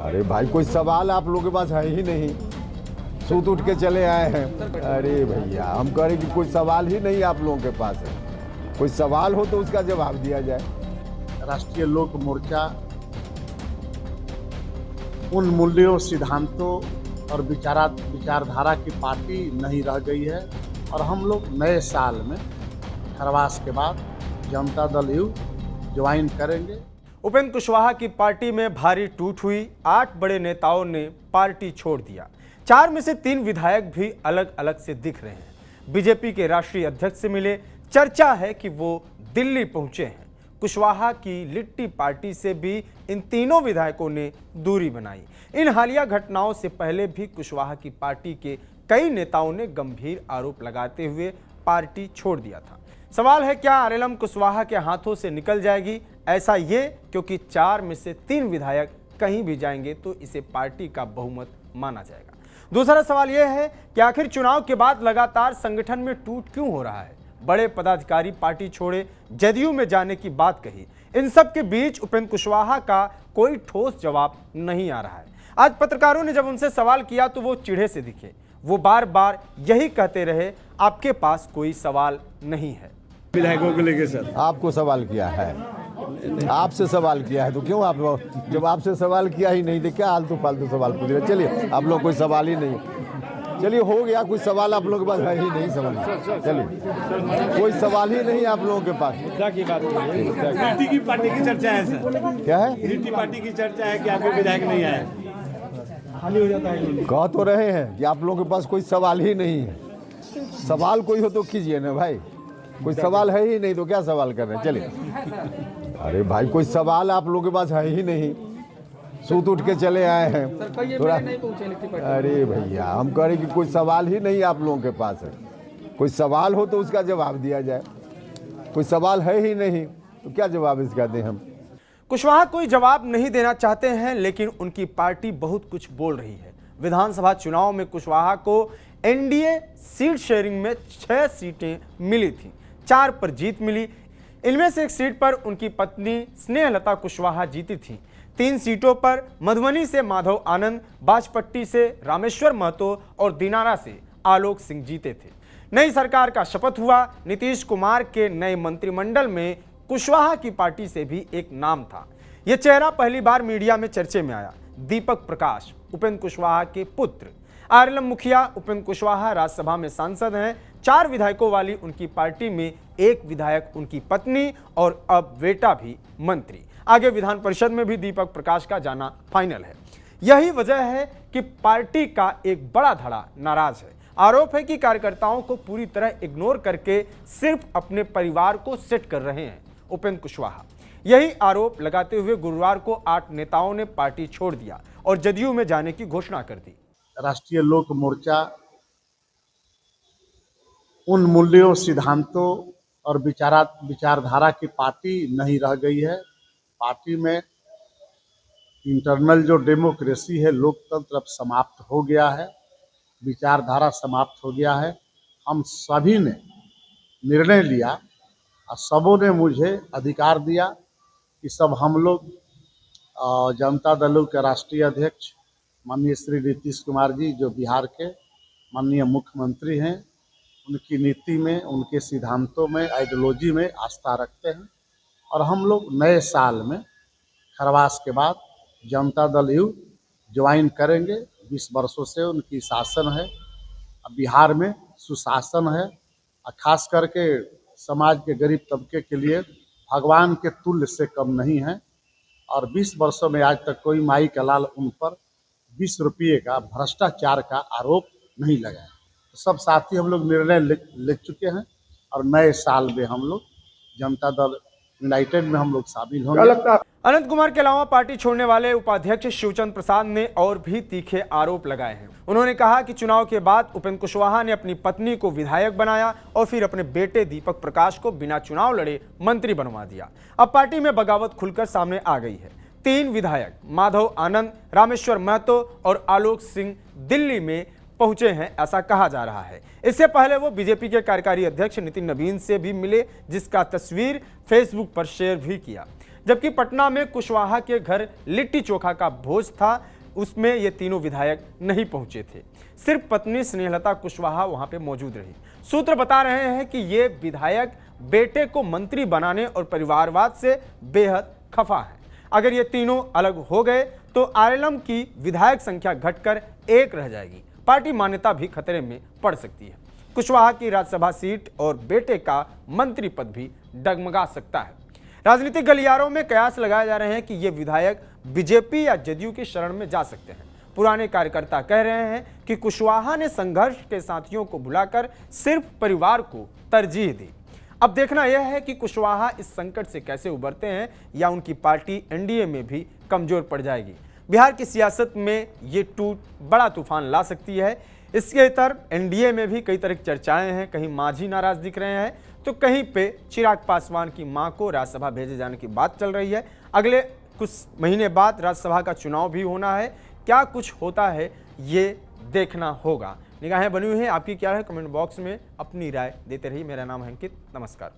अरे भाई कोई सवाल आप लोगों के पास है ही नहीं, सूत उठ के चले आए हैं। अरे भैया हम कह रहे कि कोई सवाल ही नहीं आप लोगों के पास है, कोई सवाल हो तो उसका जवाब दिया जाए। राष्ट्रीय लोक मोर्चा उन मूल्यों, सिद्धांतों और विचारधारा की पार्टी नहीं रह गई है और हम लोग नए साल में खरवास के बाद जनता दल यू ज्वाइन करेंगे। उपेंद्र कुशवाहा की पार्टी में भारी टूट हुई। 8 बड़े नेताओं ने पार्टी छोड़ दिया। 4 में से 3 विधायक भी अलग अलग से दिख रहे हैं। बीजेपी के राष्ट्रीय अध्यक्ष से मिले। चर्चा है कि वो दिल्ली पहुंचे हैं। कुशवाहा की लिट्टी पार्टी से भी इन तीनों विधायकों ने दूरी बनाई। इन हालिया घटनाओं से पहले भी कुशवाहा की पार्टी के कई नेताओं ने गंभीर आरोप लगाते हुए पार्टी छोड़ दिया था। सवाल है क्या आरएलएम कुशवाहा के हाथों से निकल जाएगी? ऐसा ये क्योंकि 4 में से 3 विधायक कहीं भी जाएंगे तो इसे पार्टी का बहुमत माना जाएगा। दूसरा सवाल यह है कि आखिर चुनाव के बाद लगातार संगठन में टूट क्यों हो रहा है? बड़े पदाधिकारी पार्टी छोड़े, जदयू में जाने की बात कही। इन सब के बीच उपेंद्र कुशवाहा का कोई ठोस जवाब नहीं आ रहा है। आज पत्रकारों ने जब उनसे सवाल किया तो वो चिढ़े से दिखे। वो बार बार यही कहते रहे, आपके पास कोई सवाल नहीं है। विधायकों को लेकर सर आपको सवाल किया है, आपसे सवाल किया है तो क्यों आप जब आपसे सवाल किया ही नहीं तो क्या आलतू फालतू सवाल पूछ रहे? चलिए आप लोग कोई सवाल ही नहीं, चलिए हो गया, कोई सवाल आप लोगों के पास है ही नहीं। समझ चलिए कोई सवाल ही नहीं आप लोगों के पास। की बात लिट्टी की पार्टी की चर्चा है सर, क्या है? लिट्टी पार्टी की चर्चा है कि आपके विधायक नहीं आए, खाली हो जाता है। कह तो रहे हैं कि आप लोगों के पास कोई सवाल ही नहीं है। सवाल कोई हो तो कीजिए ना भाई, कोई सवाल है ही नहीं तो क्या सवाल कर रहे हैं? चलिए अरे भाई कोई सवाल आप लोगों के पास है ही नहीं, सूत उठ के चले आए हैं थोड़ा। अरे भैया हम कह रहे कि कोई सवाल ही नहीं आप लोगों के पास है, कोई सवाल हो तो उसका जवाब दिया जाए। कोई सवाल है ही नहीं तो क्या जवाब इसका दें हम? कुशवाहा कोई जवाब नहीं देना चाहते हैं, लेकिन उनकी पार्टी बहुत कुछ बोल रही है। विधानसभा चुनाव में कुशवाहा को एनडीए सीट शेयरिंग में 6 सीटें मिली थी, 4 पर जीत मिली। इनमें से एक सीट पर उनकी पत्नी स्नेहलता कुशवाहा जीती थी। 3 सीटों पर मधुबनी से माधव आनंद, बाजपट्टी से रामेश्वर महतो और दिनारा से आलोक सिंह जीते थे। नई सरकार का शपथ हुआ। नीतीश कुमार के नए मंत्रिमंडल में कुशवाहा की पार्टी से भी एक नाम था। यह चेहरा पहली बार मीडिया में चर्चे में आया। दीपक प्रकाश, उपेंद्र कुशवाहा के पुत्र। आरएलएम मुखिया उपेंद्र कुशवाहा राज्यसभा में सांसद हैं। 4 विधायकों वाली उनकी पार्टी में 1 विधायक उनकी पत्नी और अब बेटा भी मंत्री। आगे विधान परिषद में भी दीपक प्रकाश का जाना फाइनल है। यही वजह है कि पार्टी का एक बड़ा धड़ा नाराज है। आरोप है कि कार्यकर्ताओं को पूरी तरह इग्नोर करके सिर्फ अपने परिवार को सेट कर रहे हैं उपेंद्र कुशवाहा। यही आरोप लगाते हुए गुरुवार को 8 नेताओं ने पार्टी छोड़ दिया और जदयू में जाने की घोषणा कर दी। राष्ट्रीय लोक मोर्चा उन मूल्यों, सिद्धांतों और विचारधारा की पार्टी नहीं रह गई है। पार्टी में इंटरनल जो डेमोक्रेसी है, लोकतंत्र अब समाप्त हो गया है, विचारधारा समाप्त हो गया है। हम सभी ने निर्णय लिया और सबों ने मुझे अधिकार दिया कि सब हम लोग जनता दल के राष्ट्रीय अध्यक्ष माननीय श्री नीतीश कुमार जी, जो बिहार के माननीय मुख्यमंत्री हैं, उनकी नीति में, उनके सिद्धांतों में, आइडियोलॉजी में आस्था रखते हैं और हम लोग नए साल में खरवास के बाद जनता दल यू ज्वाइन करेंगे। 20 वर्षों से उनकी शासन है, बिहार में सुशासन है और खास करके समाज के गरीब तबके के लिए भगवान के तुल्य से कम नहीं है। और 20 वर्षों में आज तक कोई माई का लाल उन पर 20 रुपये का भ्रष्टाचार का आरोप नहीं लगा है। तो सब साथी हम लोग निर्णय ले चुके हैं और नए साल में हम लोग जनता दल यूनाइटेड में हम लोग शामिल होंगे। अनंत कुमार के अलावा पार्टी छोड़ने वाले उपाध्यक्ष शिवचंद्र प्रसाद ने और भी तीखे आरोप लगाए हैं। उन्होंने कहा कि चुनाव के बाद उपेंद्र कुशवाहा ने अपनी पत्नी को विधायक बनाया और फिर अपने बेटे दीपक प्रकाश को बिना चुनाव लड़े मंत्री बनवा दिया। अब पार्टी में बगावत खुलकर सामने आ गई है। 3 विधायक माधव आनंद, रामेश्वर महतो और आलोक सिंह दिल्ली में पहुंचे हैं, ऐसा कहा जा रहा है। इससे पहले वो बीजेपी के कार्यकारी अध्यक्ष नितिन नवीन से भी मिले, जिसका तस्वीर फेसबुक पर शेयर भी किया। जबकि पटना में कुशवाहा के घर लिट्टी चोखा का भोज था। उसमें ये तीनों विधायक नहीं पहुंचे थे। सिर्फ पत्नी स्नेहलता कुशवाहा वहां पे मौजूद रही। सूत्र बता रहे हैं कि ये विधायक बेटे को मंत्री बनाने और परिवारवाद से बेहद खफा है। अगर ये तीनों अलग हो गए तो आरएलएम की विधायक संख्या घटकर 1 रह जाएगी। पार्टी मान्यता भी खतरे में पड़ सकती है। कुशवाहा की राज्यसभा सीट और बेटे का मंत्री पद भी डगमगा सकता है। राजनीतिक गलियारों में कयास लगाए जा रहे हैं कि ये विधायक बीजेपी या जदयू की शरण में जा सकते हैं। पुराने कार्यकर्ता कह रहे हैं कि कुशवाहा ने संघर्ष के साथियों को भुलाकर सिर्फ परिवार को तरजीह दी। अब देखना यह है कि कुशवाहा इस संकट से कैसे उबरते हैं या उनकी पार्टी एनडीए में भी कमजोर पड़ जाएगी। बिहार की सियासत में ये टूट बड़ा तूफान ला सकती है। इसके तरफ एनडीए में भी कई तरह की चर्चाएं हैं। कहीं मांझी नाराज दिख रहे हैं तो कहीं पे चिराग पासवान की मां को राज्यसभा भेजे जाने की बात चल रही है। अगले कुछ महीने बाद राज्यसभा का चुनाव भी होना है। क्या कुछ होता है ये देखना होगा। निगाहें बनी हुई हैं, आपकी क्या है? कमेंट बॉक्स में अपनी राय देते रहिए। मेरा नाम है अंकित, नमस्कार।